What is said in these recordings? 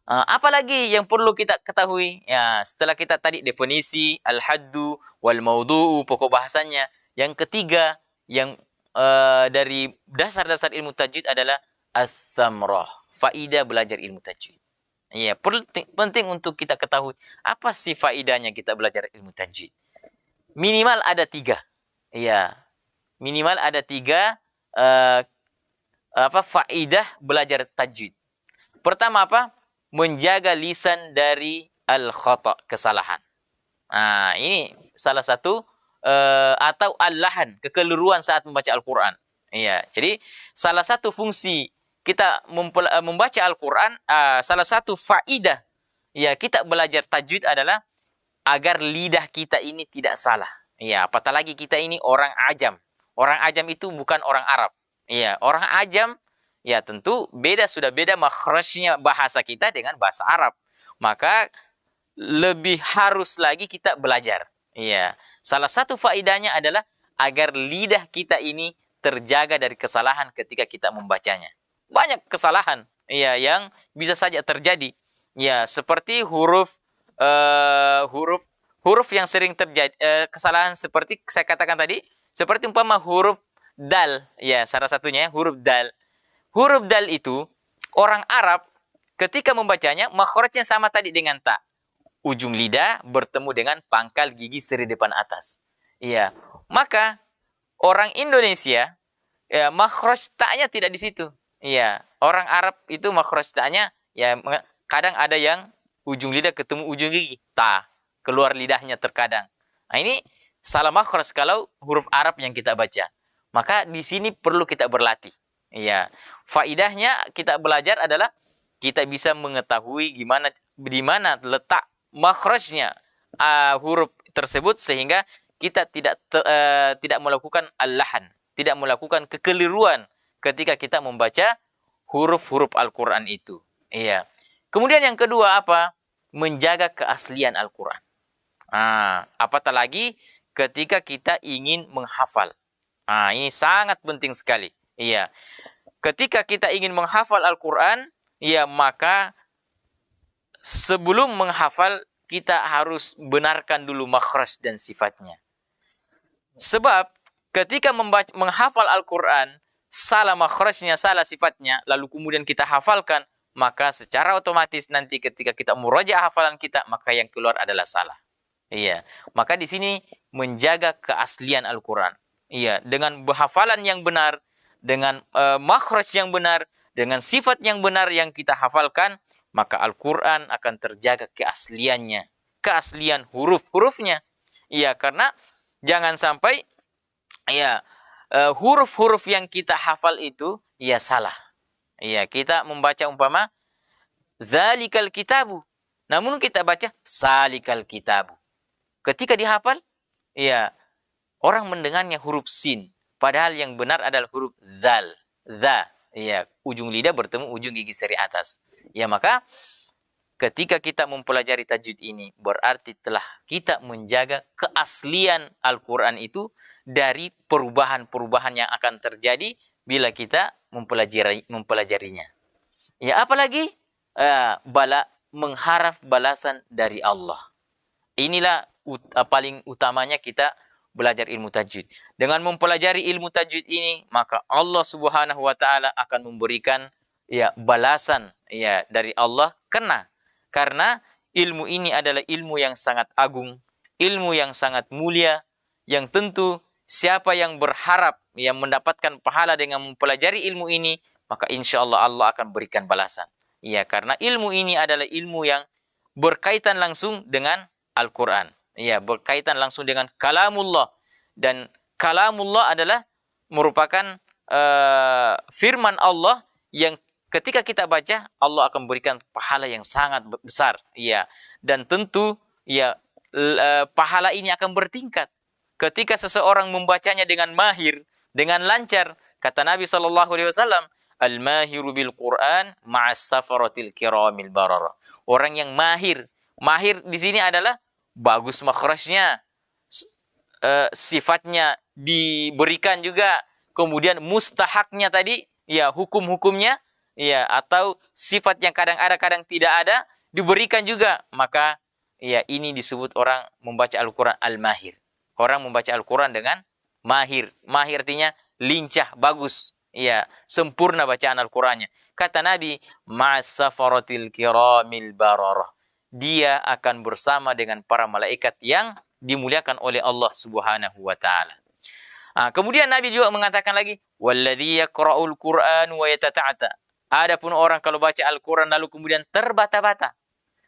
Apalagi yang perlu kita ketahui? Ya, setelah kita tadi definisi al-haddu wal maudu'u pokok bahasanya. Yang ketiga yang dari dasar-dasar ilmu tajwid adalah as-samrah, faidah belajar ilmu tajwid. Iya, penting untuk kita ketahui apa sih faidahnya kita belajar ilmu tajwid. Minimal ada tiga. Iya, minimal ada tiga uh, faidah belajar tajwid. Pertama apa? Menjaga lisan dari al-khata, kesalahan. Nah, ini salah satu atau al-lahan, kekeliruan saat membaca Al-Qur'an. Iya, jadi salah satu fungsi kita membaca Al-Qur'an, salah satu faidah ya kita belajar tajwid adalah agar lidah kita ini tidak salah. Iya, apatah lagi kita ini orang ajam. Orang ajam itu bukan orang Arab. Iya, orang ajam ya tentu sudah beda makhrajnya bahasa kita dengan bahasa Arab. Maka lebih harus lagi kita belajar. Iya. Salah satu faedahnya adalah agar lidah kita ini terjaga dari kesalahan ketika kita membacanya. Banyak kesalahan ya yang bisa saja terjadi. Ya, seperti huruf huruf yang sering terjadi kesalahan seperti saya katakan tadi, seperti umpama huruf dal. Ya, salah satunya huruf dal. Huruf dal itu orang Arab ketika membacanya makhrajnya sama tadi dengan ta. Ujung lidah bertemu dengan pangkal gigi seri depan atas. Iya. Maka orang Indonesia ya makhraj ta-nya tidak di situ. Iya. Orang Arab itu makhraj ta-nya ya kadang ada yang ujung lidah ketemu ujung gigi, ta, keluar lidahnya terkadang. Nah, ini salah makhraj kalau huruf Arab yang kita baca. Maka di sini perlu kita berlatih. Iya. Faidahnya kita belajar adalah kita bisa mengetahui di mana letak makhrajnya huruf tersebut sehingga kita tidak melakukan al-lahan, tidak melakukan kekeliruan ketika kita membaca huruf-huruf Al-Qur'an itu. Iya. Kemudian yang kedua apa? Menjaga keaslian Al-Qur'an. Apatah lagi ketika kita ingin menghafal. Ini sangat penting sekali. Iya. Ketika kita ingin menghafal Al-Qur'an, ya maka sebelum menghafal, kita harus benarkan dulu makhraj dan sifatnya. Sebab ketika menghafal Al-Quran, salah makhrajnya, salah sifatnya, lalu kemudian kita hafalkan, maka secara otomatis nanti ketika kita murajaah hafalan kita, maka yang keluar adalah salah. Iya. Maka di sini menjaga keaslian Al-Quran. Iya. Dengan hafalan yang benar, dengan makhraj yang benar, dengan sifat yang benar yang kita hafalkan, maka Al-Quran akan terjaga keasliannya, keaslian huruf-hurufnya. Iya, karena jangan sampai ya huruf-huruf yang kita hafal itu ya salah. Iya, kita membaca umpama zalikal kitabu, namun kita baca salikal kitabu. Ketika dihafal, ya orang mendengarnya huruf sin, padahal yang benar adalah huruf zal, za. Ya, ujung lidah bertemu ujung gigi seri atas. Ya, maka ketika kita mempelajari tajwid ini berarti telah kita menjaga keaslian Al-Qur'an itu dari perubahan-perubahan yang akan terjadi bila kita mempelajarinya. Ya, apalagi mengharap balasan dari Allah. Inilah paling utamanya kita belajar ilmu tajwid. Dengan mempelajari ilmu tajwid ini, maka Allah Subhanahu wa taala akan memberikan ya balasan ya dari Allah karena ilmu ini adalah ilmu yang sangat agung, ilmu yang sangat mulia, yang tentu siapa yang berharap yang mendapatkan pahala dengan mempelajari ilmu ini, maka insya Allah Allah akan berikan balasan. Ya, karena ilmu ini adalah ilmu yang berkaitan langsung dengan Al-Quran. Ya, berkaitan langsung dengan kalamullah. Dan kalamullah adalah merupakan firman Allah yang ketika kita baca, Allah akan berikan pahala yang sangat besar. Ya, dan tentu ya pahala ini akan bertingkat. Ketika seseorang membacanya dengan mahir, dengan lancar, kata Nabi SAW, al-mahiru bil Quran ma'as safaratil kiramil barara. Orang yang mahir di sini adalah bagus makhrajnya, sifatnya diberikan juga, kemudian mustahaknya tadi, ya hukum-hukumnya ya, atau sifat yang kadang ada kadang tidak ada diberikan juga, maka ya ini disebut orang membaca Al-Qur'an al-mahir. Orang membaca Al-Qur'an dengan mahir. Mahir artinya lincah, bagus. Ya, sempurna bacaan Al-Qur'annya. Kata Nabi, ma'as safaratil kiramil bararah. Dia akan bersama dengan para malaikat yang dimuliakan oleh Allah Subhanahu wa taala. Kemudian Nabi juga mengatakan lagi, walladzi yaqra'ul Qur'an wa yatata'ata. Adapun orang kalau baca Al-Qur'an lalu kemudian terbata-bata.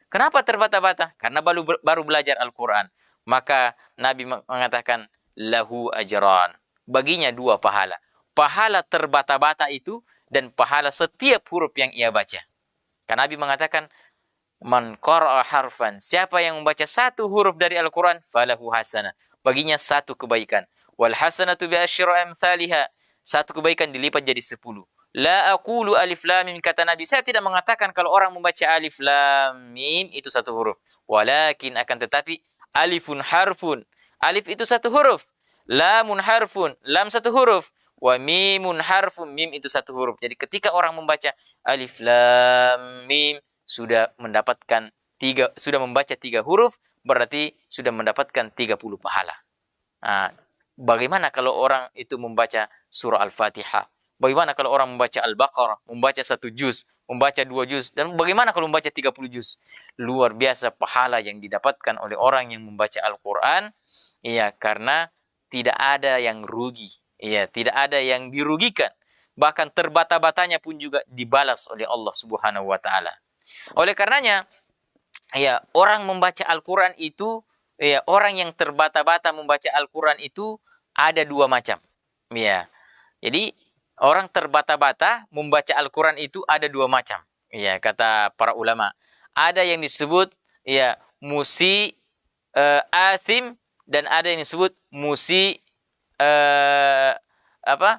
Kenapa terbata-bata? Karena baru belajar Al-Qur'an. Maka Nabi mengatakan lahu ajran. Baginya 2 pahala. Pahala terbata-bata itu dan pahala setiap huruf yang ia baca. Karena Nabi mengatakan man qara'a harfan, siapa yang membaca 1 huruf dari Al-Qur'an falahu hasanah. Baginya 1 kebaikan. Wal hasanatu bi asyri amsalha. 1 kebaikan dilipat jadi 10. La aqulu alif lam mim, kata Nabi, saya tidak mengatakan kalau orang membaca alif lam mim itu 1 huruf. Walakin akan tetapi alifun harfun. Alif itu 1 huruf. Lamun harfun, lam 1 huruf. Wa mimun harfun, mim itu 1 huruf. Jadi ketika orang membaca alif lam mim sudah mendapatkan sudah membaca 3 huruf, berarti sudah mendapatkan 30 pahala. Bagaimana kalau orang itu membaca surah Al-Fatihah? Bagaimana kalau orang membaca Al-Baqarah, membaca 1 juz, membaca 2 juz, dan bagaimana kalau membaca 30 juz? Luar biasa pahala yang didapatkan oleh orang yang membaca Al-Quran, ya, karena tidak ada yang rugi, ya, tidak ada yang dirugikan. Bahkan terbata-batanya pun juga dibalas oleh Allah Subhanahu wa taala. Oleh karenanya, ya, orang membaca Al-Quran itu, ya, orang yang terbata-bata membaca Al-Quran itu ada 2 macam. Ya. Jadi orang terbata-bata membaca Al-Quran itu ada 2 macam. Ya, kata para ulama. Ada yang disebut ya athim, dan ada yang disebut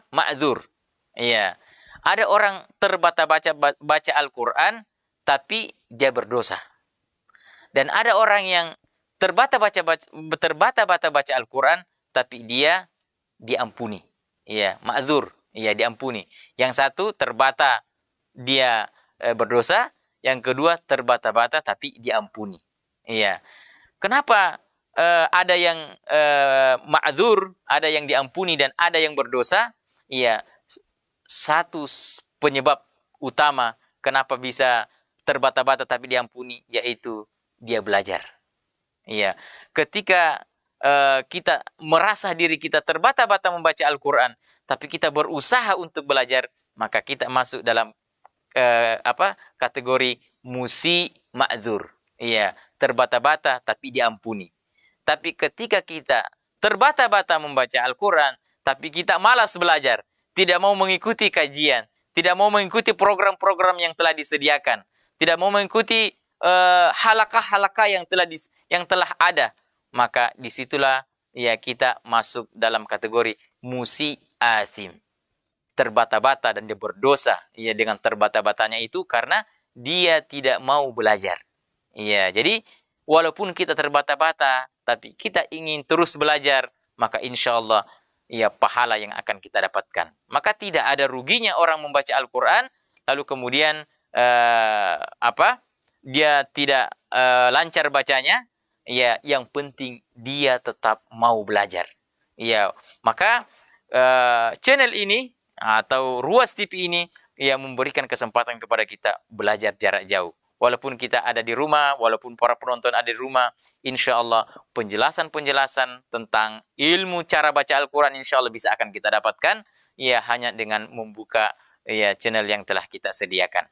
ma'dzur. Ya. Ada orang terbata-bata baca Al-Quran tapi dia berdosa. Dan ada orang yang terbata-bata baca Al-Quran tapi dia diampuni. Ya, ma'dzur. Ya, diampuni. Yang satu terbata dia berdosa, yang kedua terbata-bata tapi diampuni. Iya. Kenapa ada yang ma'dzur, ada yang diampuni dan ada yang berdosa? Iya. Satu penyebab utama kenapa bisa terbata-bata tapi diampuni, yaitu dia belajar. Iya. Ketika kita merasa diri kita terbata-bata membaca Al-Quran, tapi kita berusaha untuk belajar, maka kita masuk dalam kategori musi ma'dzur. Iya, terbata-bata tapi diampuni. Tapi ketika kita terbata-bata membaca Al-Quran, tapi kita malas belajar, tidak mau mengikuti kajian, tidak mau mengikuti program-program yang telah disediakan, tidak mau mengikuti halakah-halakah yang telah ada, maka disitulah ya kita masuk dalam kategori musi asim, terbata-bata dan dia berdosa ya dengan terbata-batanya itu karena dia tidak mau belajar. Ya, jadi walaupun kita terbata-bata tapi kita ingin terus belajar, maka insya Allah ya pahala yang akan kita dapatkan. Maka tidak ada ruginya orang membaca Al-Quran lalu kemudian dia tidak lancar bacanya. Ya, yang penting dia tetap mau belajar. Ya, maka channel ini atau Ruas TV ini ya memberikan kesempatan kepada kita belajar jarak jauh. Walaupun kita ada di rumah, walaupun para penonton ada di rumah, insya Allah penjelasan-penjelasan tentang ilmu cara baca Al-Quran insya Allah bisa akan kita dapatkan ya hanya dengan membuka ya channel yang telah kita sediakan.